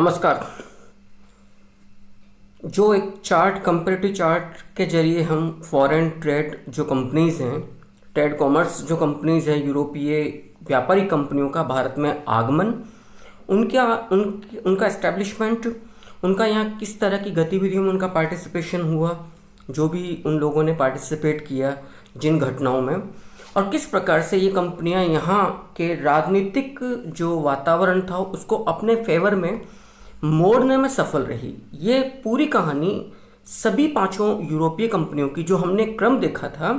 नमस्कार। जो एक चार्ट कंपैरेटिव चार्ट के जरिए हम फॉरेन ट्रेड जो कंपनीज़ हैं, ट्रेड कॉमर्स जो कंपनीज़ हैं, यूरोपीय व्यापारिक कंपनियों का भारत में आगमन, उनका एस्टेब्लिशमेंट, उनका यहाँ किस तरह की गतिविधियों में उनका पार्टिसिपेशन हुआ, जो भी उन लोगों ने पार्टिसिपेट किया जिन घटनाओं में, और किस प्रकार से ये कंपनियां यहाँ के राजनीतिक जो वातावरण था उसको अपने फेवर में मोड़ने में सफल रही। ये पूरी कहानी सभी पांचों यूरोपीय कंपनियों की जो हमने क्रम देखा था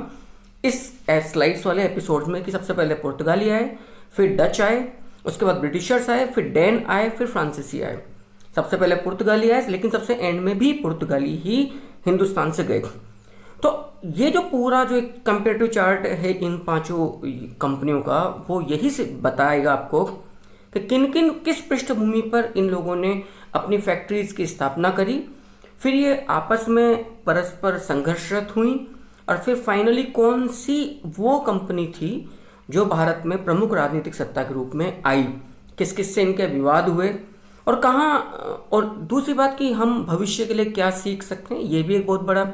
इस स्लाइड्स वाले एपिसोड में, कि सबसे पहले पुर्तगाली आए, फिर डच आए, उसके बाद ब्रिटिशर्स आए, फिर डैन आए, फिर फ्रांसीसी आए। सबसे पहले पुर्तगाली आए, लेकिन सबसे एंड में भी पुर्तगाली ही हिंदुस्तान से गए। तो ये जो पूरा जो एक कंपेरेटिव चार्ट है इन पांचों कंपनियों का, वो यही से बताएगा आपको कि किन किन किस पृष्ठभूमि पर इन लोगों ने अपनी फैक्ट्रीज की स्थापना करी, फिर ये आपस में परस्पर संघर्षरत हुई, और फिर फाइनली कौन सी वो कंपनी थी जो भारत में प्रमुख राजनीतिक सत्ता के रूप में आई, किस किस से इनके विवाद हुए और कहाँ, और दूसरी बात कि हम भविष्य के लिए क्या सीख सकते हैं, ये भी एक बहुत बड़ा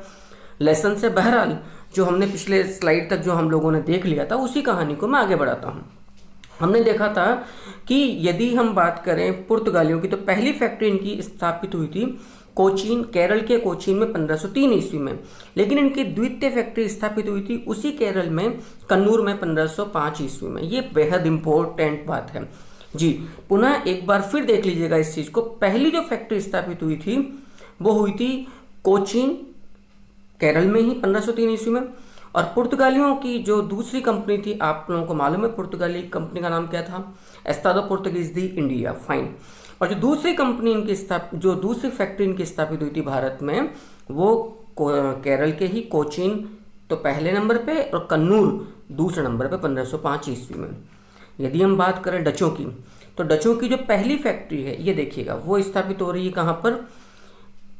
लेसन है। बहरहाल जो हमने पिछले स्लाइड तक जो हम लोगों ने देख लिया था उसी कहानी को मैं आगे बढ़ाता हूँ। हमने देखा था कि यदि हम बात करें पुर्तगालियों की, तो पहली फैक्ट्री इनकी स्थापित हुई थी कोचीन, केरल के कोचीन में 1503 ईस्वी में, लेकिन इनकी द्वितीय फैक्ट्री स्थापित हुई थी उसी केरल में कन्नूर में 1505 ईस्वी में। ये बेहद इंपॉर्टेंट बात है जी। पुनः एक बार फिर देख लीजिएगा इस चीज़ को। पहली जो फैक्ट्री स्थापित हुई थी वो हुई थी कोचीन, केरल में ही 1503 ईस्वी में। और पुर्तगालियों की जो दूसरी कंपनी थी, आप लोगों को मालूम है पुर्तगाली कंपनी का नाम क्या था, एस्तादो पुर्तगीज दी इंडिया, फाइन। और जो दूसरी कंपनी इनकी जो दूसरी फैक्ट्री इनकी स्थापित हुई थी भारत में, वो केरल के ही कोचीन तो पहले नंबर पे और कन्नूर दूसरे नंबर पे 1505 ईस्वी में। यदि हम बात करें डचों की, तो डचों की जो पहली फैक्ट्री है ये देखिएगा, वो स्थापित हो रही है कहाँ पर,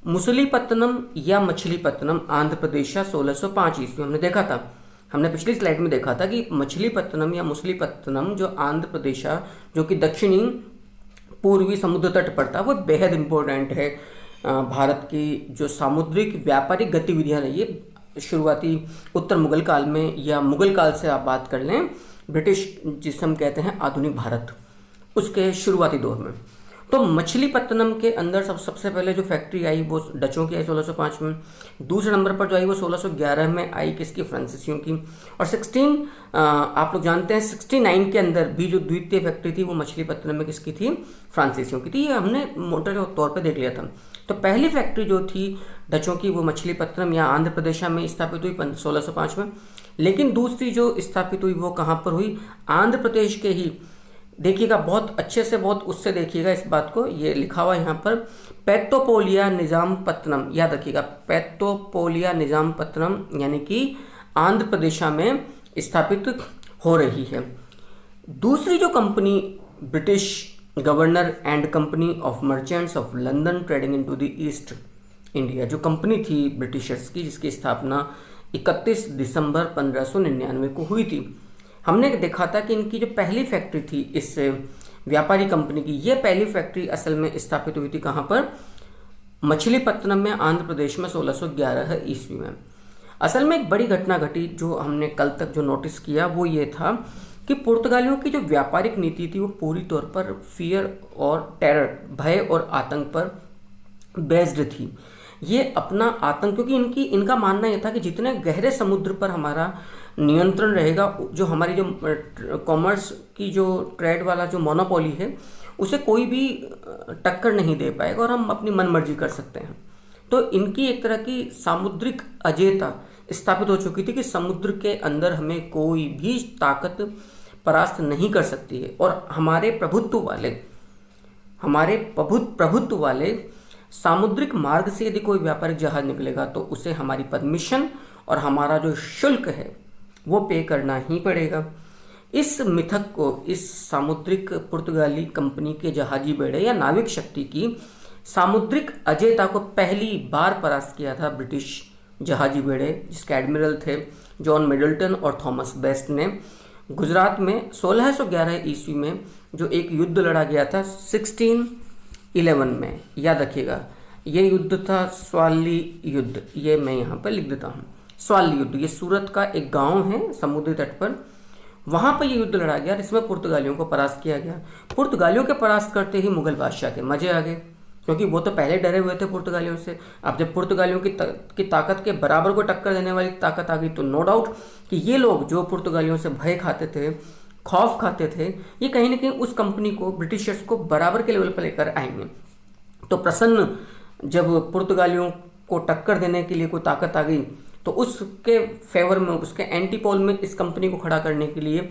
मुसलीपत्तनम या मछलीपत्तनम, आंध्र प्रदेश, 1605 ईस्वी। हमने देखा था, हमने पिछली स्लाइड में देखा था कि मछलीपत्तनम या मुसलीपत्तनम जो आंध्र प्रदेश, जो कि दक्षिणी पूर्वी समुद्र तट पर था, वो बेहद इंपॉर्टेंट है। भारत की जो सामुद्रिक व्यापारिक गतिविधियां रही है शुरुआती उत्तर मुगल काल में, या मुगल काल से आप बात कर लें, ब्रिटिश जिसे हम कहते हैं आधुनिक भारत, उसके शुरुआती दौर में। तो मछलीपत्तनम के अंदर सबसे पहले जो फैक्ट्री आई वो डचों की आई 1605 में। दूसरे नंबर पर जो आई वो 1611 में आई, किसकी, फ्रांसीसियों की। और 16 आप लोग जानते हैं 69 के अंदर भी जो द्वितीय फैक्ट्री थी वो मछलीपत्तनम में किसकी थी, फ्रांसीसियों की थी। ये हमने मोटे तौर पर देख लिया था। तो पहली फैक्ट्री जो थी डचों की वो मछलीपत्तनम या आंध्र प्रदेश में स्थापित हुई 1605 में। लेकिन दूसरी जो स्थापित हुई वो कहाँ पर हुई, आंध्र प्रदेश के ही, देखिएगा बहुत अच्छे से, बहुत उससे देखिएगा इस बात को, ये लिखा हुआ यहाँ पर पेट्टोपोलिया निजामपट्टनम, याद रखिएगा पेट्टोपोलिया निजामपट्टनम, यानी कि आंध्र प्रदेश में स्थापित हो रही है। दूसरी जो company British governor and company of merchants of London trading into the east India, जो कंपनी थी ब्रिटिशर्स की, जिसकी स्थापना 31 दिसंबर 1599 को हुई थी। हमने देखा था कि इनकी जो पहली फैक्ट्री थी इस व्यापारी कंपनी की, ये पहली फैक्ट्री असल में स्थापित हुई थी कहाँ पर, मछलीपत्तनम में, आंध्र प्रदेश में 1611 ईस्वी में। असल में एक बड़ी घटना घटी जो हमने कल तक जो नोटिस किया वो ये था कि पुर्तगालियों की जो व्यापारिक नीति थी वो पूरी तौर पर फियर और टेरर, भय और आतंक पर बेस्ड थी। ये अपना आतंक, क्योंकि इनका मानना यह था कि जितने गहरे समुद्र पर हमारा नियंत्रण रहेगा, जो हमारी जो कॉमर्स की जो ट्रेड वाला जो मोनोपोली है उसे कोई भी टक्कर नहीं दे पाएगा और हम अपनी मनमर्जी कर सकते हैं। तो इनकी एक तरह की सामुद्रिक अजेयता स्थापित हो चुकी थी कि समुद्र के अंदर हमें कोई भी ताकत परास्त नहीं कर सकती है, और हमारे प्रभुत्व वाले सामुद्रिक मार्ग से यदि कोई व्यापारिक जहाज निकलेगा तो उसे हमारी परमिशन और हमारा जो शुल्क है वो पे करना ही पड़ेगा। इस मिथक को, इस सामुद्रिक पुर्तगाली कंपनी के जहाजी बेड़े या नाविक शक्ति की सामुद्रिक अजेयता को पहली बार परास्त किया था ब्रिटिश जहाजी बेड़े, जिसके एडमिरल थे जॉन मिडल्टन और थॉमस बेस्ट ने। गुजरात में 1611 ईस्वी में जो एक युद्ध लड़ा गया था, 16 11 में, याद रखिएगा, ये युद्ध था स्वाली युद्ध, ये मैं यहाँ पर लिख देता हूँ। स्वाली युद्ध, ये सूरत का एक गांव है समुद्री तट पर, वहाँ पर ये युद्ध लड़ा गया और इसमें पुर्तगालियों को परास्त किया गया। पुर्तगालियों के परास्त करते ही मुगल बादशाह के मजे आ गए, क्योंकि वो तो पहले डरे हुए थे पुर्तगालियों से। अब जब पुर्तगालियों की ताकत के बराबर को टक्कर देने वाली ताकत आ गई, तो नो डाउट कि ये लोग जो पुर्तगालियों से भय खाते थे, खौफ खाते थे, ये कहीं ना कहीं उस कंपनी को, ब्रिटिशर्स को बराबर के लेवल पर लेकर आएंगे। तो प्रसन्न जब पुर्तगालियों को टक्कर देने के लिए कोई ताकत आ गई, तो उसके फेवर में, उसके एंटीपोल में इस कंपनी को खड़ा करने के लिए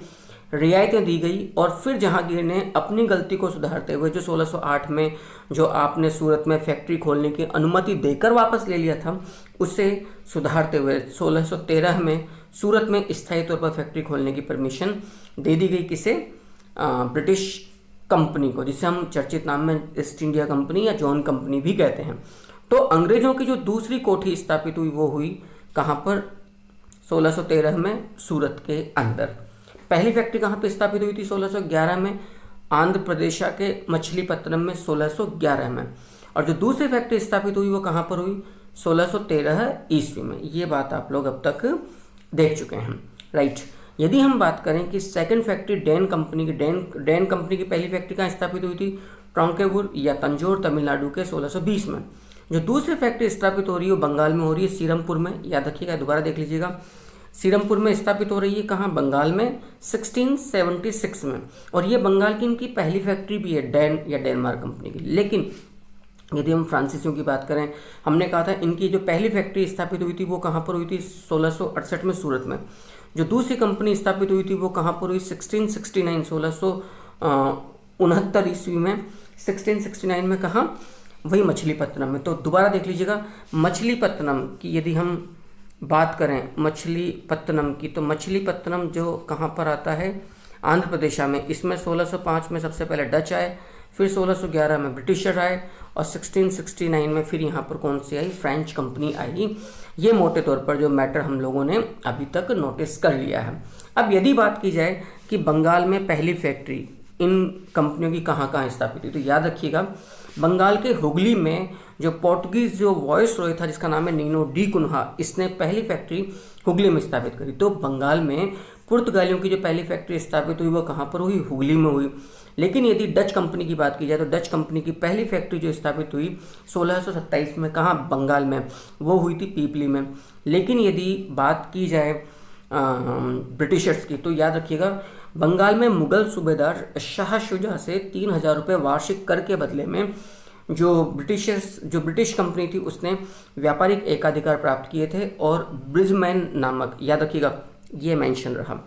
रियायतें दी गई। और फिर जहांगीर ने अपनी गलती को सुधारते हुए, जो 1608 में जो आपने सूरत में फैक्ट्री खोलने की अनुमति देकर वापस ले लिया था, उसे सुधारते हुए 1613 में सूरत में स्थायी तौर पर फैक्ट्री खोलने की परमिशन दे दी गई। किसे? ब्रिटिश कंपनी को, जिसे हम चर्चित नाम में ईस्ट इंडिया कंपनी या जॉन कंपनी भी कहते हैं। तो अंग्रेजों की जो दूसरी कोठी स्थापित हुई, वो हुई कहाँ पर? 1613 में सूरत के अंदर। पहली फैक्ट्री कहाँ पे स्थापित हुई थी? 1611 में आंध्र प्रदेश के मछलीपट्टनम में 1611 में। और जो दूसरी फैक्ट्री स्थापित हुई वो कहाँ पर हुई? 1613 ईस्वी में। ये बात आप लोग अब तक देख चुके हैं, राइट। यदि हम बात करें कि सेकंड फैक्ट्री डैन कंपनी की, डैन कंपनी की पहली फैक्ट्री कहाँ स्थापित हुई थी? ट्रॉन्केवुर या तंजौर, तमिलनाडु के 1620 में। जो दूसरी फैक्ट्री स्थापित हो रही है वो बंगाल में हो रही है, सीरमपुर में। याद रखिएगा, दोबारा देख लीजिएगा, सीरमपुर में स्थापित हो रही है। कहाँ? बंगाल में, 1676 में। और ये बंगाल की इनकी पहली फैक्ट्री भी है, डैन या डेनमार्क कंपनी की। लेकिन यदि हम फ्रांसीसियों की बात करें, हमने कहा था इनकी जो पहली फैक्ट्री स्थापित हुई थी वो कहाँ पर हुई थी? 1668 में सूरत में। जो दूसरी कंपनी स्थापित हुई थी वो कहाँ पर हुई? 1669, 1669 ईस्वी में। 1669 में कहाँ? वही मछलीपट्टनम में। तो दोबारा देख लीजिएगा, मछलीपट्टनम की यदि हम बात करें, मछलीपट्टनम की, तो मछलीपट्टनम जो कहाँ पर आता है? आंध्र प्रदेश में। इसमें 1605 में सबसे पहले डच आए, फिर 1611 में ब्रिटिशर आए, और 1669 में फिर यहाँ पर कौन सी आई? फ्रेंच कंपनी आई। ये मोटे तौर पर जो मैटर हम लोगों ने अभी तक नोटिस कर लिया है। अब यदि बात की जाए कि बंगाल में पहली फैक्ट्री इन कंपनियों की कहाँ कहाँ स्थापित हुई, तो याद रखिएगा, बंगाल के हुगली में जो पोर्टुगीज जो वॉइस रॉय था, जिसका नाम है नीनो डी कुन्हा, इसने पहली फैक्ट्री हुगली में स्थापित करी। तो बंगाल में पुर्तगालियों की जो पहली फैक्ट्री स्थापित हुई वो कहाँ पर हुई? हुगली में हुई। लेकिन यदि डच कंपनी की बात की जाए, तो डच कंपनी की पहली फैक्ट्री जो स्थापित हुई 1627 में, कहाँ? बंगाल में, वो हुई थी पीपली में। लेकिन यदि बात की जाए ब्रिटिशर्स की, तो याद रखिएगा, बंगाल में मुगल सूबेदार शाह शुजा से 3000 रुपये वार्षिक कर के बदले में जो ब्रिटिश कंपनी थी उसने व्यापारिक एकाधिकार प्राप्त किए थे। और ब्रिजमैन नामक, याद रखिएगा ये मेंशन रहा,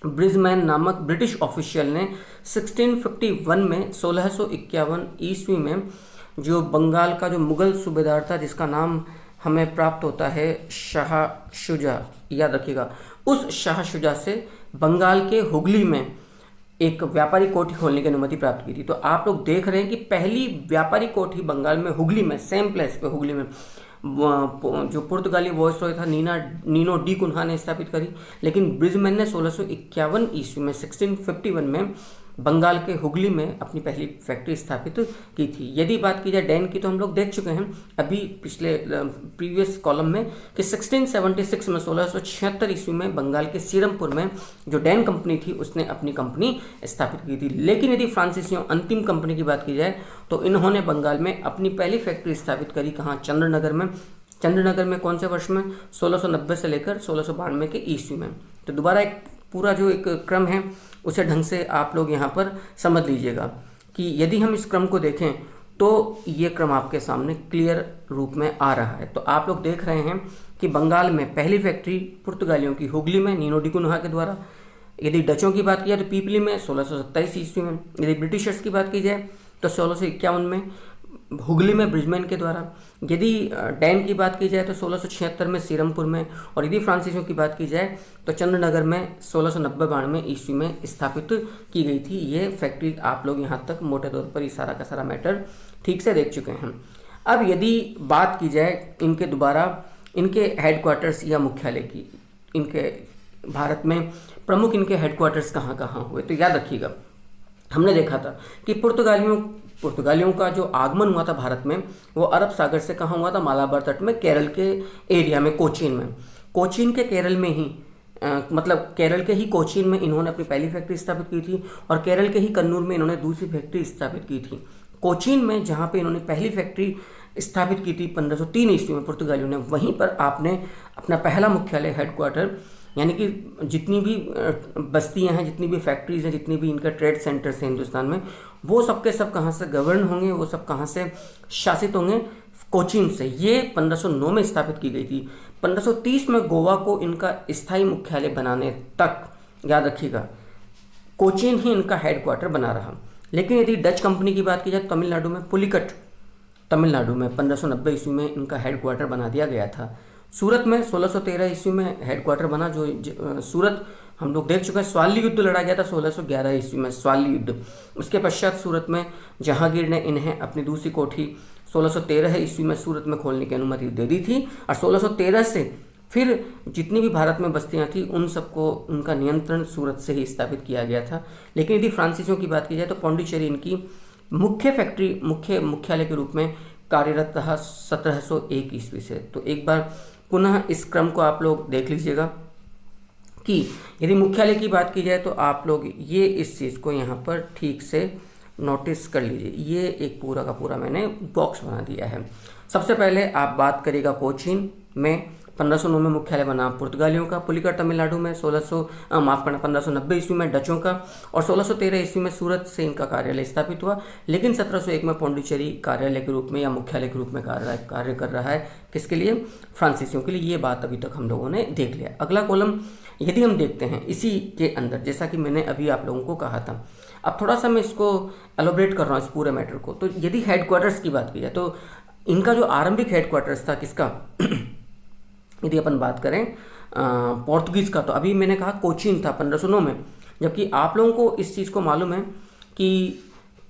ब्रिजमैन नामक ब्रिटिश ऑफिशियल ने 1651 में, 1651 ईस्वी में, जो बंगाल का जो मुगल सूबेदार था, जिसका नाम हमें प्राप्त होता है शाह शुजा, याद रखिएगा, उस शाह शुजा से बंगाल के हुगली में एक व्यापारी कोठी खोलने की अनुमति प्राप्त की थी। तो आप लोग देख रहे हैं कि पहली व्यापारी कोठी बंगाल में, हुगली में, सेम प्लेस पे हुगली में, जो पुर्तगाली वॉइस रॉय था नीनो डी कुन्हा ने स्थापित करी। लेकिन ब्रिजमैन ने 1651 ईस्वी में, 1651 में बंगाल के हुगली में अपनी पहली फैक्ट्री स्थापित की थी। यदि बात की जाए डैन की, तो हम लोग देख चुके हैं अभी पिछले प्रीवियस कॉलम में कि 1676 में, 1676 ईस्वी में बंगाल के सीरमपुर में जो डैन कंपनी थी उसने अपनी कंपनी स्थापित की थी। लेकिन यदि फ्रांसीसियों अंतिम कंपनी की बात की जाए, तो इन्होंने बंगाल में अपनी पहली फैक्ट्री स्थापित करी। कहाँ? चंद्रनगर में। चंद्रनगर में कौन से वर्ष में? 1690 से लेकर 1692 के ईस्वी में। तो दोबारा एक पूरा जो एक क्रम है उसे ढंग से आप लोग यहाँ पर समझ लीजिएगा कि यदि हम इस क्रम को देखें तो ये क्रम आपके सामने क्लियर रूप में आ रहा है। तो आप लोग देख रहे हैं कि बंगाल में पहली फैक्ट्री पुर्तगालियों की हुगली में नीनो डी कुन्हा के द्वारा। यदि डचों की बात की जाए तो पीपली में 1627 ईस्वी में। यदि ब्रिटिशर्स की बात की जाए तो 1651 में हुगली में ब्रिजमैन के द्वारा। यदि डैन की बात की जाए तो 1676 में सीरमपुर में। और यदि फ्रांसीसियों की बात की जाए तो चंद्रनगर में 1690-92 ईस्वी में स्थापित की गई थी। ये फैक्ट्री आप लोग यहाँ तक मोटे तौर पर ये सारा का सारा मैटर ठीक से देख चुके हैं। अब यदि बात की जाए इनके दोबारा इनके हेडक्वार्टर्स या मुख्यालय की, इनके भारत में प्रमुख इनके हेडक्वार्टर्स कहाँ कहाँ हुए, तो याद रखिएगा हमने देखा था कि पुर्तगालियों पुर्तगालियों का जो आगमन हुआ था भारत में, वो अरब सागर से कहाँ हुआ था, मालाबार तट में, केरल के एरिया में, कोचीन में। कोचीन के केरल में ही मतलब केरल के ही कोचीन में इन्होंने अपनी पहली फैक्ट्री स्थापित की थी, और केरल के ही कन्नूर में इन्होंने दूसरी फैक्ट्री स्थापित की थी। कोचीन में जहाँ पे इन्होंने पहली फैक्ट्री स्थापित की थी 1503 ईस्वी में पुर्तगालियों ने, वहीं पर आपने अपना पहला मुख्यालय, हेडक्वार्टर, यानी कि जितनी भी बस्तियां हैं, जितनी भी फैक्ट्रीज हैं, जितनी भी इनका ट्रेड सेंटर्स हैं हिंदुस्तान में, वो सब के सब कहाँ से गवर्न होंगे, वो सब कहाँ से शासित होंगे, कोचीन से। ये 1509 में स्थापित की गई थी। 1530 में गोवा को इनका स्थायी मुख्यालय बनाने तक, याद रखिएगा, कोचीन ही इनका हेडक्वार्टर बना रहा। लेकिन यदि डच कंपनी की बात की जाए, तमिलनाडु में पुलिकट, तमिलनाडु में 1590 ईस्वी में इनका हेडक्वार्टर बना दिया गया था। सूरत में 1613 ईस्वी में हेडक्वार्टर बना, जो सूरत हम लोग देख चुके हैं। स्वाली युद्ध लड़ा गया था 1611 ईस्वी में, स्वाली युद्ध। उसके पश्चात सूरत में जहांगीर ने इन्हें अपनी दूसरी कोठी 1613 ईस्वी में सूरत में खोलने की अनुमति दे दी थी, और 1613 से फिर जितनी भी भारत में बस्तियां थी उन सबको, उनका नियंत्रण सूरत से ही स्थापित किया गया था। लेकिन यदि फ्रांसीसियों की बात की जाए तो पौंडीचेरी इनकी मुख्य फैक्ट्री, मुख्यालय के रूप में कार्यरत रहा 1701 ईस्वी से। तो एक बार पुनः इस क्रम को आप लोग देख लीजिएगा कि यदि मुख्यालय की बात की जाए तो आप लोग ये इस चीज़ को यहाँ पर ठीक से नोटिस कर लीजिए। ये एक पूरा का पूरा मैंने बॉक्स बना दिया है। सबसे पहले आप बात करिएगा कोचीन में 1509 में मुख्यालय बना पुर्तगालियों का, पुलिकट तमिलनाडु में 1590 ईस्वी में डचों का, और 1613 ईस्वी में सूरत से इनका कार्यालय स्थापित हुआ। लेकिन 1701 में पौंडीचेरी कार्यालय के रूप में या मुख्यालय के रूप में कार्य कर रहा है। किसके लिए? फ्रांसीसियों के लिए। ये बात अभी तक हम लोगों ने देख लिया। अगला कॉलम यदि हम देखते हैं इसी के अंदर, जैसा कि मैंने अभी आप लोगों को कहा था, अब थोड़ा सा मैं इसको एलोबरेट कर रहा हूँ इस पूरे मैटर को। तो यदि हेडक्वार्टर्स की बात की जाए तो इनका जो आरंभिक हेडक्वार्टर्स था किसका, यदि अपन बात करें पोर्तुगीज़ का, तो अभी मैंने कहा कोचीन था 1509 में। जबकि आप लोगों को इस चीज़ को मालूम है कि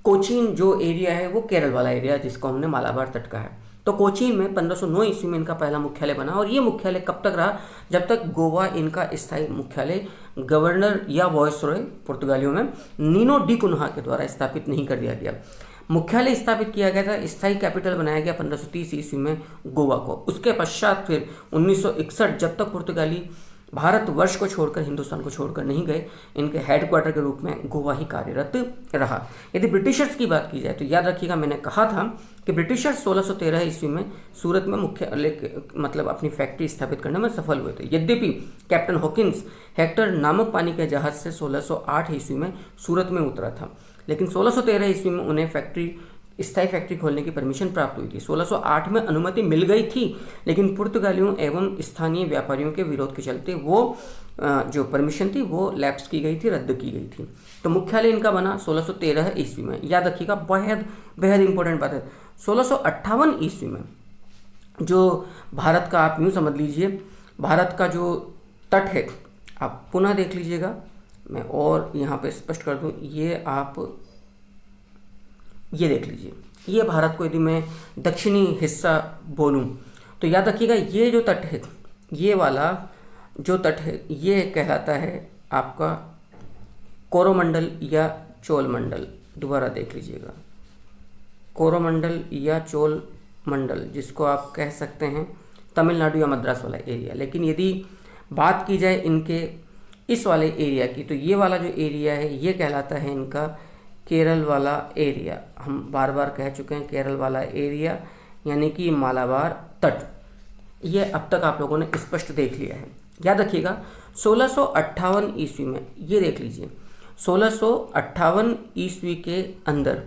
कोचीन जो एरिया है वो केरल वाला एरिया है, जिसको हमने मालाबार तट का है। तो कोचीन में 1509 ईस्वी में इनका पहला मुख्यालय बना, और ये मुख्यालय कब तक रहा? जब तक गोवा इनका स्थायी मुख्यालय गवर्नर या वॉयसरॉय पुर्तगालियों में नीनो डी कुन्हा के द्वारा स्थापित नहीं कर दिया गया। मुख्यालय स्थापित किया गया था, स्थायी कैपिटल बनाया गया 1530 ईस्वी में गोवा को। उसके पश्चात फिर 1961, जब तक पुर्तगाली भारतवर्ष को छोड़कर, हिंदुस्तान को छोड़कर नहीं गए, इनके हेडक्वार्टर के रूप में गोवा ही कार्यरत रहा। यदि ब्रिटिशर्स की बात की जाए तो याद रखिएगा, मैंने कहा था कि ब्रिटिशर्स 1613 ईस्वी में सूरत में मुख्यालय मतलब अपनी फैक्ट्री स्थापित करने में सफल हुए थे। यद्यपि कैप्टन हॉकिंस हेक्टर नामक पानी के जहाज से 1608 ईस्वी में सूरत में उतरा था, लेकिन 1613 ईस्वी में उन्हें स्थायी फैक्ट्री खोलने की परमिशन प्राप्त हुई थी। 1608 में अनुमति मिल गई थी, लेकिन पुर्तगालियों एवं स्थानीय व्यापारियों के विरोध के चलते वो जो परमिशन थी वो लैप्स की गई थी, रद्द की गई थी। तो मुख्यालय इनका बना 1613 ईस्वी में। याद रखिएगा, बेहद इंपॉर्टेंट बात है। 1658 ईस्वी में जो भारत का, आप यूँ समझ लीजिए, भारत का जो तट है, आप पुनः देख लीजिएगा, मैं और यहाँ पे स्पष्ट कर दूँ, ये आप ये देख लीजिए, ये भारत को यदि मैं दक्षिणी हिस्सा बोलूं तो याद रखिएगा, ये जो तट है, ये वाला जो तट है, ये कहलाता है आपका कोरोमंडल या चोल मंडल। दोबारा देख लीजिएगा, कोरोमंडल या चोल मंडल, जिसको आप कह सकते हैं तमिलनाडु या मद्रास वाला एरिया। लेकिन यदि बात की जाए इनके इस वाले एरिया की, तो ये वाला जो एरिया है ये कहलाता है इनका केरल वाला एरिया। हम बार बार कह चुके हैं केरल वाला एरिया, यानी कि मालाबार तट। ये अब तक आप लोगों ने स्पष्ट देख लिया है। याद रखिएगा, 1658 ईस्वी में, ये देख लीजिए, 1658 ईस्वी के अंदर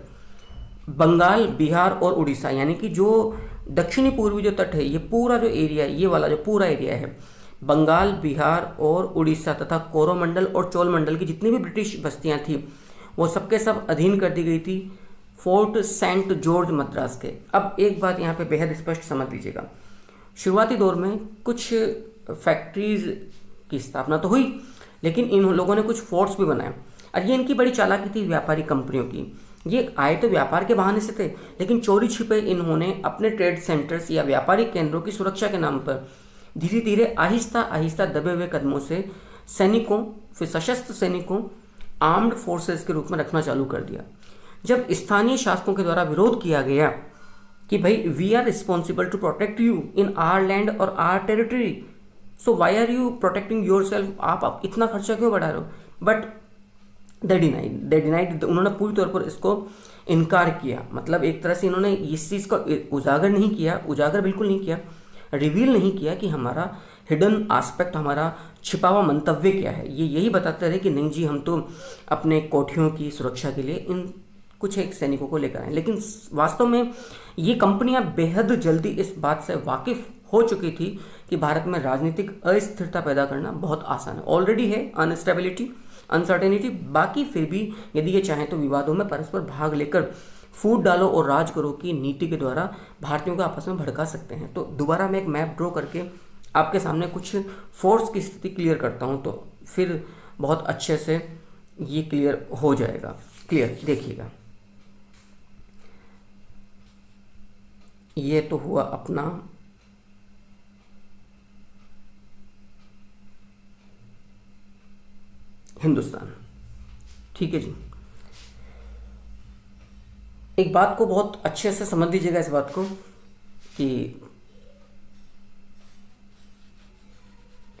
बंगाल, बिहार और उड़ीसा, यानी कि जो दक्षिणी पूर्वी जो तट है, ये पूरा जो एरिया, ये वाला जो पूरा एरिया है, बंगाल, बिहार और उड़ीसा तथा कोरोमंडल और चोलमंडल की जितनी भी ब्रिटिश बस्तियां थी वो सबके सब अधीन कर दी गई थी फोर्ट सेंट जॉर्ज मद्रास के। अब एक बात यहाँ पे बेहद स्पष्ट समझ लीजिएगा, शुरुआती दौर में कुछ फैक्ट्रीज की स्थापना तो हुई, लेकिन इन लोगों ने कुछ फोर्ट्स भी बनाए, और ये इनकी बड़ी चालाकी थी व्यापारी कंपनियों की। ये आए तो व्यापार के बहाने से थे, लेकिन चोरी छिपे इन्होंने अपने ट्रेड सेंटर्स या व्यापारिक केंद्रों की सुरक्षा के नाम पर धीरे धीरे आहिस्ता आहिस्ता दबे हुए कदमों से सैनिकों, फिर सशस्त्र सैनिकों, आर्म्ड फोर्सेस के रूप में रखना चालू कर दिया। जब स्थानीय शासकों के द्वारा विरोध किया गया कि भाई we are responsible to protect you in our land और our territory, so why are you protecting yourself, आप इतना खर्चा क्यों बढ़ा रहे हो, बट दे डिनाइड, उन्होंने पूरी तौर पर इसको इनकार किया। मतलब एक तरह से इन्होंने इस चीज़ को उजागर नहीं किया, उजागर बिल्कुल नहीं किया, रिवील नहीं किया कि हमारा हिडन एस्पेक्ट, हमारा छिपा हुआ मंतव्य क्या है। ये यही बताते रहे कि नहीं जी हम तो अपने कोठियों की सुरक्षा के लिए इन कुछ एक सैनिकों को लेकर आए। लेकिन वास्तव में ये कंपनियां बेहद जल्दी इस बात से वाकिफ हो चुकी थी कि भारत में राजनीतिक अस्थिरता पैदा करना बहुत आसान है, ऑलरेडी है अनस्टेबिलिटी, अनसर्टेनिटी। बाकी फिर भी यदि ये चाहें तो विवादों में परस्पर भाग लेकर फूट डालो और राज करो की नीति के द्वारा भारतीयों को आपस में भड़का सकते हैं। तो दोबारा मैं एक मैप ड्रॉ करके आपके सामने कुछ फोर्स की स्थिति क्लियर करता हूं, तो फिर बहुत अच्छे से ये क्लियर हो जाएगा। क्लियर देखिएगा, ये तो हुआ अपना हिंदुस्तान, ठीक है जी। एक बात को बहुत अच्छे से समझ लीजिएगा इस बात को कि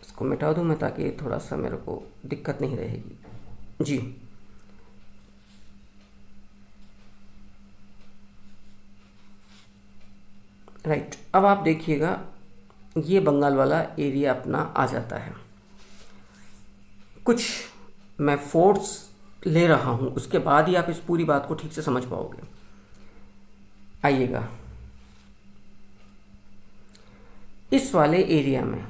इसको मिटा दूं मैं ताकि थोड़ा सा मेरे को दिक्कत नहीं रहेगी जी। राइट, अब आप देखिएगा ये बंगाल वाला एरिया अपना आ जाता है। कुछ मैं फोर्स ले रहा हूं, उसके बाद ही आप इस पूरी बात को ठीक से समझ पाओगे। आइएगा, इस वाले एरिया में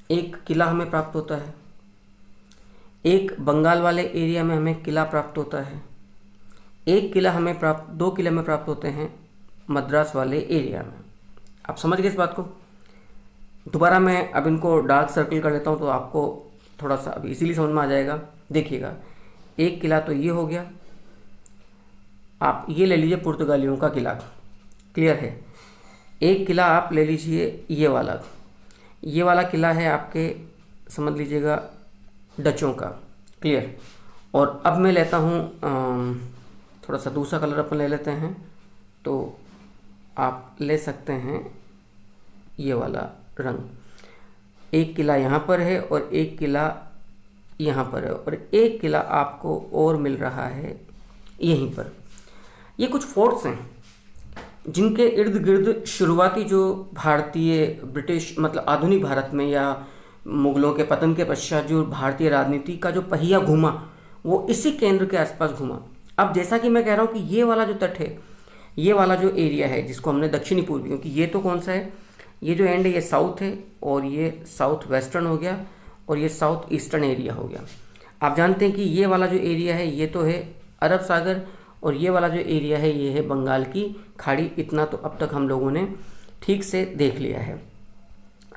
एक किला हमें प्राप्त होता है, एक बंगाल वाले एरिया में हमें किला प्राप्त होता है, एक किला हमें प्राप्त, 2 किले में प्राप्त होते हैं मद्रास वाले एरिया में। आप समझ गए इस बात को। दोबारा मैं अब इनको डार्क सर्कल कर लेता हूँ तो आपको थोड़ा सा अब इजीली समझ में आ जाएगा। देखिएगा, एक किला तो ये हो गया, आप ये ले लीजिए पुर्तगालियों का किला, क्लियर है। एक किला आप ले लीजिए ये वाला किला है आपके, समझ लीजिएगा डचों का, क्लियर। और अब मैं लेता हूँ थोड़ा सा दूसरा कलर अपन ले लेते हैं, तो आप ले सकते हैं ये वाला रंग। एक किला यहाँ पर है और एक किला यहाँ पर है और एक किला आपको और मिल रहा है यहीं पर। ये कुछ फोर्ट्स हैं जिनके इर्द गिर्द शुरुआती जो भारतीय ब्रिटिश मतलब आधुनिक भारत में या मुगलों के पतन के पश्चात जो भारतीय राजनीति का जो पहिया घूमा वो इसी केंद्र के आसपास घूमा। अब जैसा कि मैं कह रहा हूँ कि ये वाला जो तट है, ये वाला जो एरिया है जिसको हमने दक्षिणी पूर्वी, क्योंकि ये तो कौन सा है, ये जो एंड है ये साउथ है और ये साउथ वेस्टर्न हो गया और ये साउथ ईस्टर्न एरिया हो गया। आप जानते हैं कि ये वाला जो एरिया है ये तो है अरब सागर और ये वाला जो एरिया है ये है बंगाल की खाड़ी। इतना तो अब तक हम लोगों ने ठीक से देख लिया है।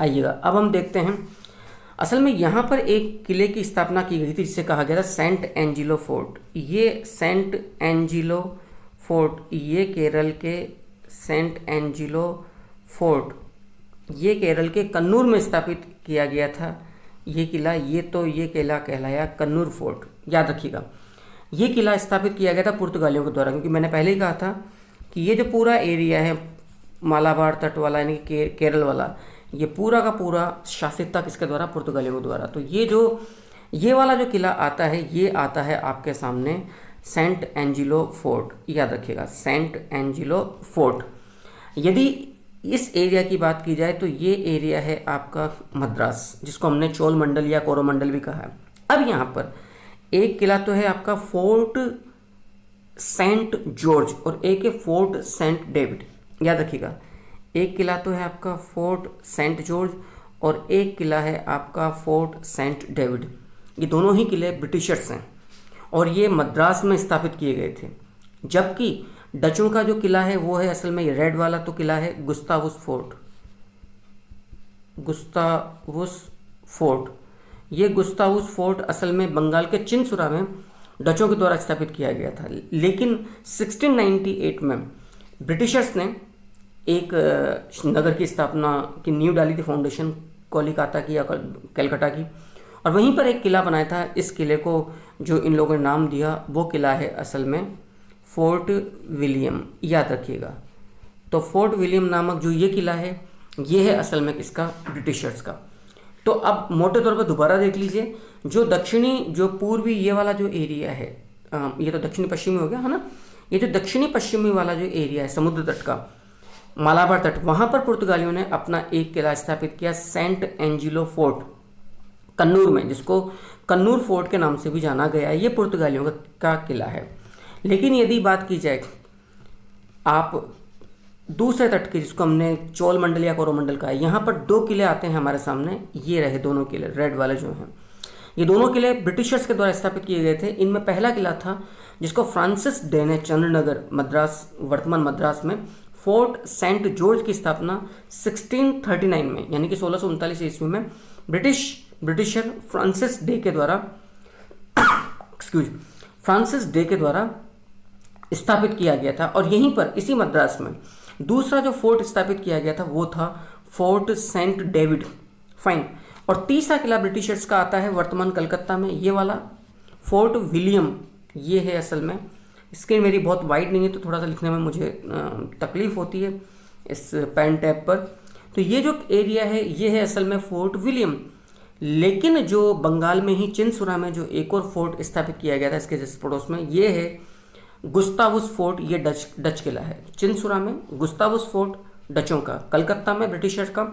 आइएगा, अब हम देखते हैं असल में यहाँ पर एक किले की स्थापना की गई थी जिसे कहा गया था सेंट एंजिलो फोर्ट। ये सेंट एंजिलो फोर्ट, ये केरल के सेंट एंजिलो फोर्ट, ये केरल के कन्नूर में स्थापित किया गया था ये किला। ये किला कहलाया कन्नूर फोर्ट। याद रखिएगा, ये किला स्थापित किया गया था पुर्तगालियों के द्वारा, क्योंकि मैंने पहले ही कहा था कि ये जो पूरा एरिया है मालाबार तट वाला यानी केरल वाला, ये पूरा का पूरा शासित था किसके द्वारा, पुर्तगालियों के द्वारा। तो ये वाला जो किला आता है ये आता है आपके सामने सेंट एंजिलो फोर्ट। याद रखिएगा, सेंट एंजिलो फोर्ट। यदि इस एरिया की बात की जाए तो ये एरिया है आपका मद्रास, जिसको हमने चोल मंडल या कोरोमंडल भी कहा है। अब यहाँ पर एक किला तो है आपका फोर्ट सेंट जॉर्ज और एक है फोर्ट सेंट डेविड। याद रखिएगा, एक किला तो है आपका फोर्ट सेंट जॉर्ज और एक किला है आपका फोर्ट सेंट डेविड। ये दोनों ही किले ब्रिटिशर्स हैं और ये मद्रास में स्थापित किए गए थे। जबकि डचों का जो किला है वो है असल में ये रेड वाला तो किला है गुस्तावुस फोर्ट। गुस्तावुस फोर्ट, ये गुस्तावुस फोर्ट असल में बंगाल के चिनसुरा में डचों के द्वारा स्थापित किया गया था। लेकिन 1698 में ब्रिटिशर्स ने एक नगर की स्थापना की नींव डाली थी, फाउंडेशन कोलकाता की या कलकत्ता की, और वहीं पर एक किला बनाया था। इस किले को जो इन लोगों ने नाम दिया वो किला है असल में फोर्ट विलियम, याद रखिएगा। तो फोर्ट विलियम नामक जो ये किला है ये है असल में किसका, ब्रिटिशर्स का। तो अब मोटे तौर पर दोबारा देख लीजिए, जो दक्षिणी जो पूर्वी ये वाला जो एरिया है, ये तो दक्षिणी पश्चिमी हो गया है ना, ये जो दक्षिणी पश्चिमी वाला जो एरिया है समुद्र तट का, मालाबार तट, वहाँ पर पुर्तगालियों ने अपना एक किला स्थापित किया, सेंट एंजिलो फोर्ट कन्नूर में, जिसको कन्नूर फोर्ट के नाम से भी जाना गया है। ये पुर्तगालियों का किला है। लेकिन यदि बात की जाए आप दूसरे तट की, जिसको हमने चोल मंडल या कोरोमंडल का है, यहाँ पर दो किले आते हैं हमारे सामने, ये रहे दोनों किले रेड वाले जो हैं, ये दोनों किले ब्रिटिशर्स के द्वारा स्थापित किए गए थे। इनमें पहला किला था जिसको फ्रांसिस डे ने चंद्रनगर मद्रास, वर्तमान मद्रास में फोर्ट सेंट जॉर्ज की स्थापना 1639 में, यानी कि 1639 ईस्वी में ब्रिटिशर फ्रांसिस डे के द्वारा फ्रांसिस डे के द्वारा स्थापित किया गया था। और यहीं पर इसी मद्रास में दूसरा जो फोर्ट स्थापित किया गया था वो था फोर्ट सेंट डेविड, फाइन। और तीसरा किला ब्रिटिशर्स का आता है वर्तमान कलकत्ता में, ये वाला फोर्ट विलियम, ये है असल में। स्क्रीन मेरी बहुत वाइड नहीं है तो थोड़ा सा लिखने में मुझे तकलीफ होती है इस पेन टैब पर। तो ये जो एरिया है ये है असल में फोर्ट विलियम। लेकिन जो बंगाल में ही चिनसुरा में जो एक और फोर्ट स्थापित किया गया था इसके जस्ट पड़ोस में, ये है गुस्तावुस फोर्ट, ये डच किला है। चिनसुरा में गुस्तावुस फोर्ट डचों का, कलकत्ता में ब्रिटिशर्स का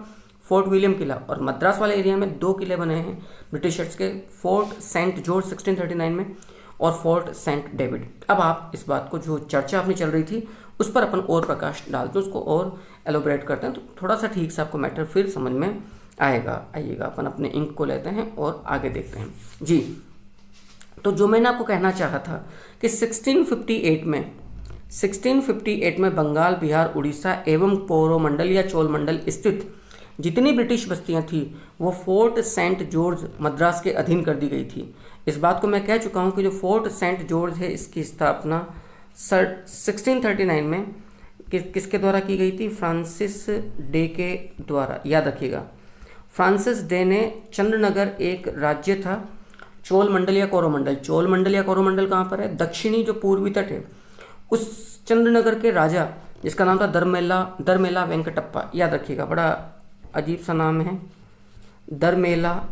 फोर्ट विलियम किला, और मद्रास वाले एरिया में दो किले बने हैं ब्रिटिशर्स के, फोर्ट सेंट जॉर्ज 1639 में और फोर्ट सेंट डेविड। अब आप इस बात को, जो चर्चा अपनी चल रही थी उस पर अपन और प्रकाश डालते हैं, उसको और एलोबरेट करते हैं, तो थोड़ा सा ठीक से आपको मैटर फिर समझ में आएगा। आइएगा अपन अपने इंक को लेते हैं और आगे देखते हैं जी। तो जो मैंने आपको कहना चाहा था कि 1658 में बंगाल, बिहार, उड़ीसा एवं कोरोमंडल या चोलमंडल स्थित जितनी ब्रिटिश बस्तियां थी वो फोर्ट सेंट जॉर्ज मद्रास के अधीन कर दी गई थी। इस बात को मैं कह चुका हूं कि जो फोर्ट सेंट जॉर्ज है इसकी स्थापना 1639 में किसके द्वारा की गई थी, फ्रांसिस डे के द्वारा, याद रखिएगा। फ्रांसिस डे ने चंद्रनगर, एक राज्य था चोल मंडल या कोरोमंडल, चोल मंडल या कोरोमंडल कहाँ पर है, दक्षिणी जो पूर्वी तट है, उस चंद्रनगर के राजा जिसका नाम था दरमेला वेंकटप्पा, याद रखिएगा, बड़ा अजीब सा नाम है दरमेला,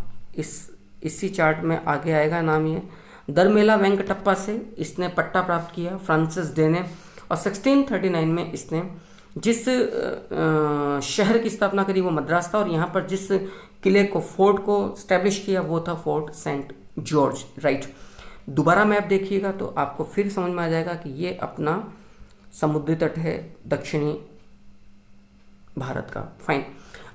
इसी चार्ट में आगे आएगा नाम ये। दरमेला वेंकटप्पा से इसने पट्टा प्राप्त किया फ्रांसिस डे ने, और 1639 में इसने जिस शहर की स्थापना करी वो मद्रास था, और यहाँ पर जिस किले को, फोर्ट को स्टैब्लिश किया वो था फोर्ट सेंट जॉर्ज, राइट। दोबारा मैप देखिएगा तो आपको फिर समझ में आ जाएगा कि ये अपना समुद्री तट है दक्षिणी भारत का, फाइन।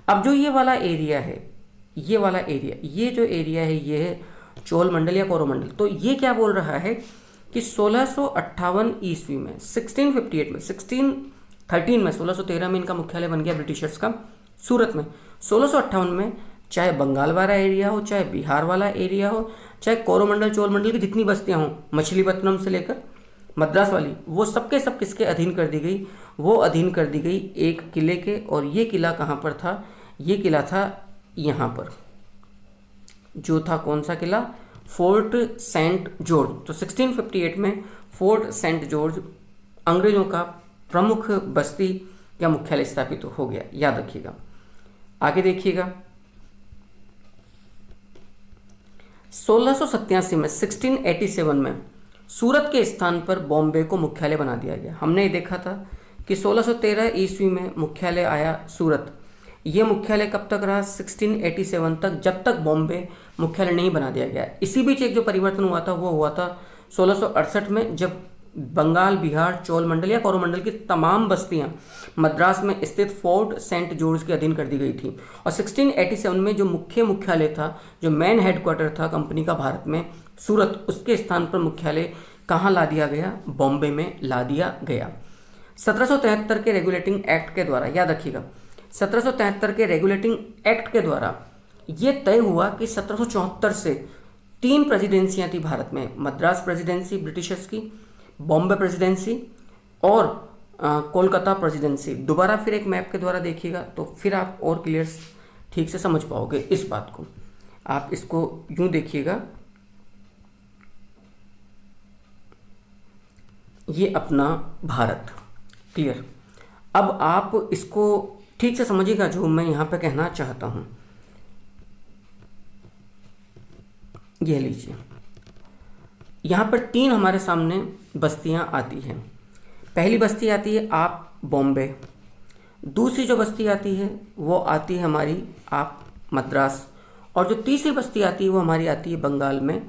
अब जो ये वाला एरिया है, ये वाला एरिया, ये जो एरिया है ये है चोल मंडल या कोरोमंडल। तो ये क्या बोल रहा है कि 1658 ईस्वी में, 1658 में, 1613 में, 1613 में इनका मुख्यालय बन गया ब्रिटिशर्स का सूरत में। 1658 में चाहे बंगाल वाला एरिया हो, चाहे बिहार वाला एरिया हो, चाहे कोरोमंडल चोलमंडल की जितनी बस्तियां हों, मछलीपट्टनम से लेकर मद्रास वाली, वो सबके सब किसके अधीन कर दी गई, वो अधीन कर दी गई एक किले के। और ये किला कहाँ पर था, ये किला था यहाँ पर, जो था कौन सा किला, फोर्ट सेंट जॉर्ज। तो 1658 में फोर्ट सेंट जॉर्ज अंग्रेजों का प्रमुख बस्ती या मुख्यालय स्थापित हो गया, याद रखिएगा। आगे देखिएगा 1687 में, 1687 में सूरत के स्थान पर बॉम्बे को मुख्यालय बना दिया गया। हमने ये देखा था कि 1613 ईस्वी में मुख्यालय आया सूरत। ये मुख्यालय कब तक रहा, 1687 तक, जब तक बॉम्बे मुख्यालय नहीं बना दिया गया। इसी बीच एक जो परिवर्तन हुआ था वो हुआ था 1668 में, जब बंगाल, बिहार, चोलमंडल या कोरोमंडल की तमाम बस्तियां मद्रास में स्थित फोर्ट सेंट जॉर्ज के अधीन कर दी गई थी। और 1687 में जो मुख्यालय था, जो मेन हेडक्वार्टर था कंपनी का भारत में, सूरत, उसके स्थान पर मुख्यालय कहाँ ला दिया गया, बॉम्बे में ला दिया गया। 1773 के रेगुलेटिंग एक्ट के द्वारा, याद रखिएगा, 1773 के रेगुलेटिंग एक्ट के द्वारा ये तय हुआ कि 1774 से 3 प्रेसिडेंसियाँ थी भारत में, मद्रास प्रेसिडेंसी ब्रिटिशर्स की, बॉम्बे प्रेसिडेंसी और कोलकाता प्रेसिडेंसी। दोबारा फिर एक मैप के द्वारा देखिएगा तो फिर आप और क्लियर ठीक से समझ पाओगे इस बात को। आप इसको यूँ देखिएगा, ये अपना भारत। क्लियर। अब आप इसको ठीक से समझिएगा जो मैं यहाँ पे कहना चाहता हूँ। ये लीजिए, यहाँ पर 3 हमारे सामने बस्तियाँ आती हैं। पहली बस्ती आती है आप बॉम्बे, दूसरी जो बस्ती आती है वो आती है हमारी आप मद्रास, और जो तीसरी बस्ती आती है वो हमारी आती है बंगाल में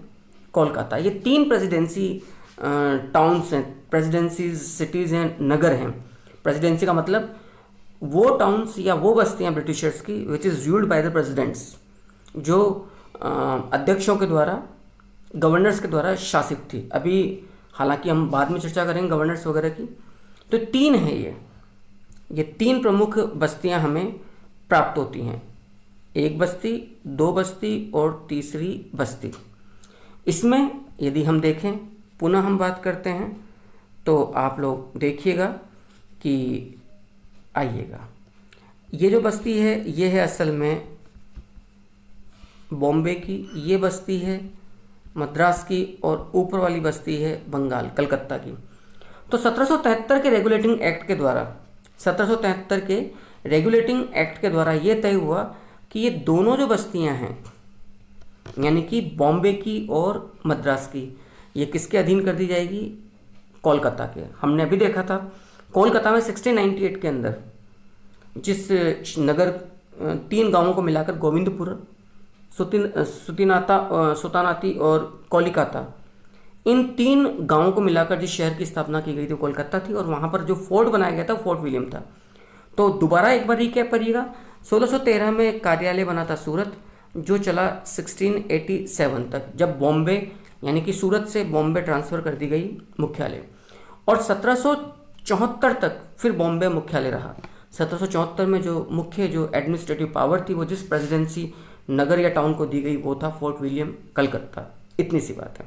कोलकाता। ये 3 प्रेसिडेंसी टाउन्स हैं, प्रेसिडेंसी सिटीज़ हैं, नगर हैं। प्रेसिडेंसी का मतलब वो टाउन्स या वो बस्तियाँ ब्रिटिशर्स की which is ruled by the presidents, जो अध्यक्षों के द्वारा, गवर्नर्स के द्वारा शासित थी। अभी हालांकि हम बाद में चर्चा करेंगे गवर्नर्स वगैरह की। तो 3 है ये 3 प्रमुख बस्तियां हमें प्राप्त होती हैं, 1 बस्ती, 2 बस्ती और तीसरी बस्ती। इसमें यदि हम देखें, पुनः हम बात करते हैं, तो आप लोग देखिएगा कि आइएगा, ये जो बस्ती है ये है असल में बॉम्बे की, ये बस्ती है मद्रास की, और ऊपर वाली बस्ती है बंगाल कलकत्ता की। तो 1773 के रेगुलेटिंग एक्ट के द्वारा 1773 के रेगुलेटिंग एक्ट के द्वारा ये तय हुआ कि ये दोनों जो बस्तियां हैं, यानी कि बॉम्बे की और मद्रास की, ये किसके अधीन कर दी जाएगी? कोलकाता के। हमने अभी देखा था कोलकाता में 1698 के अंदर जिस नगर 3 गांवों को मिलाकर गोविंदपुर, सुतानाती और कोलकाता, इन 3 गांवों को मिलाकर जिस शहर की स्थापना की गई थी कोलकाता थी, और वहाँ पर जो फोर्ट बनाया गया था फोर्ट विलियम था। तो दोबारा एक बार रिकैप करिएगा, 1613 में कार्यालय बना था सूरत, जो चला 1687 तक, जब बॉम्बे यानी कि सूरत से बॉम्बे ट्रांसफ़र कर दी गई मुख्यालय, और 1774 तक फिर बॉम्बे मुख्यालय रहा। 1774 में जो मुख्य जो एडमिनिस्ट्रेटिव पावर थी वो जिस प्रेसिडेंसी नगर या टाउन को दी गई वो था फोर्ट विलियम कलकत्ता। इतनी सी बात है।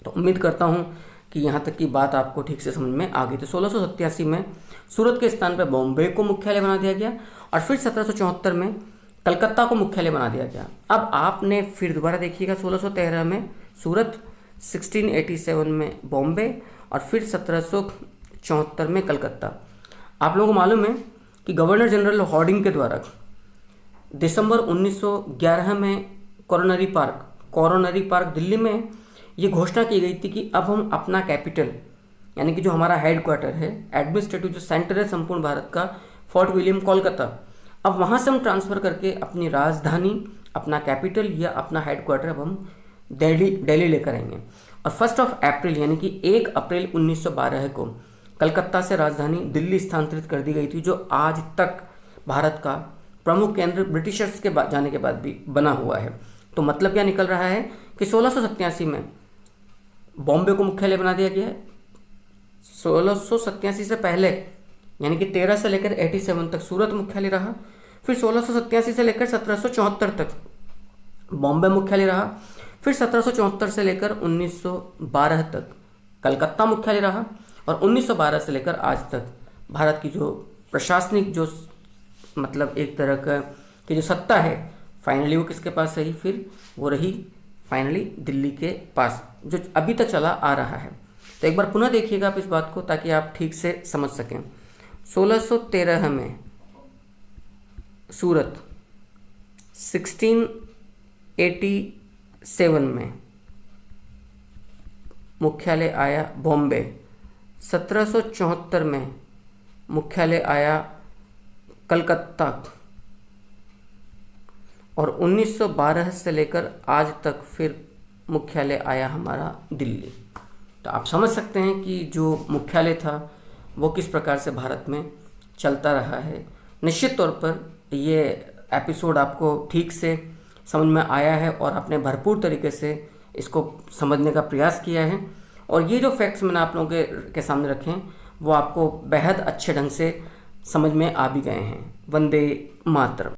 तो उम्मीद करता हूँ कि यहाँ तक की बात आपको ठीक से समझ में आ गई। तो 1687 में सूरत के स्थान पर बॉम्बे को मुख्यालय बना दिया गया, और फिर 1774 में कलकत्ता को मुख्यालय बना दिया गया। अब आपने फिर दोबारा देखिएगा, 1613 में सूरत, 1687 में बॉम्बे, और फिर 1774 में कलकत्ता। आप लोगों को मालूम है कि गवर्नर जनरल हॉर्डिंग के द्वारा दिसंबर 1911 में कोरोनरी पार्क दिल्ली में ये घोषणा की गई थी कि अब हम अपना कैपिटल, यानी कि जो हमारा हेड क्वार्टर है, एडमिनिस्ट्रेटिव जो सेंटर है संपूर्ण भारत का, फोर्ट विलियम कोलकाता, अब वहाँ से हम ट्रांसफ़र करके अपनी राजधानी, अपना कैपिटल या अपना हेड क्वार्टर अब हम दिल्ली लेकर आएंगे। और 1 अप्रैल यानी कि 1 अप्रैल 1912 को कलकत्ता से राजधानी दिल्ली स्थानांतरित कर दी गई थी, जो आज तक भारत का प्रमुख केंद्र ब्रिटिशर्स के जाने के बाद भी बना हुआ है। तो मतलब क्या निकल रहा है कि 1687 में बॉम्बे को मुख्यालय बना दिया गया है। 1687 से पहले यानी कि 13 से लेकर 87 तक सूरत मुख्यालय रहा, फिर 1687 से लेकर 1774 तक बॉम्बे मुख्यालय रहा, फिर 1774 से लेकर 1912 तक कलकत्ता मुख्यालय रहा, और 1912 से लेकर आज तक भारत की जो प्रशासनिक जो मतलब एक तरह का की जो सत्ता है फाइनली वो किसके पास रही? फिर वो रही फाइनली दिल्ली के पास, जो अभी तक चला आ रहा है। तो एक बार पुनः देखिएगा आप इस बात को ताकि आप ठीक से समझ सकें। 1613 में सूरत, 1687 में मुख्यालय आया बॉम्बे, 1774 में मुख्यालय आया कलकत्ता, और 1912 से लेकर आज तक फिर मुख्यालय आया हमारा दिल्ली। तो आप समझ सकते हैं कि जो मुख्यालय था वो किस प्रकार से भारत में चलता रहा है। निश्चित तौर पर ये एपिसोड आपको ठीक से समझ में आया है और आपने भरपूर तरीके से इसको समझने का प्रयास किया है, और ये जो फैक्ट्स मैंने आप लोगों के सामने रखे हैं वो आपको बेहद अच्छे ढंग से समझ में आ भी गए हैं। वंदे मातरम।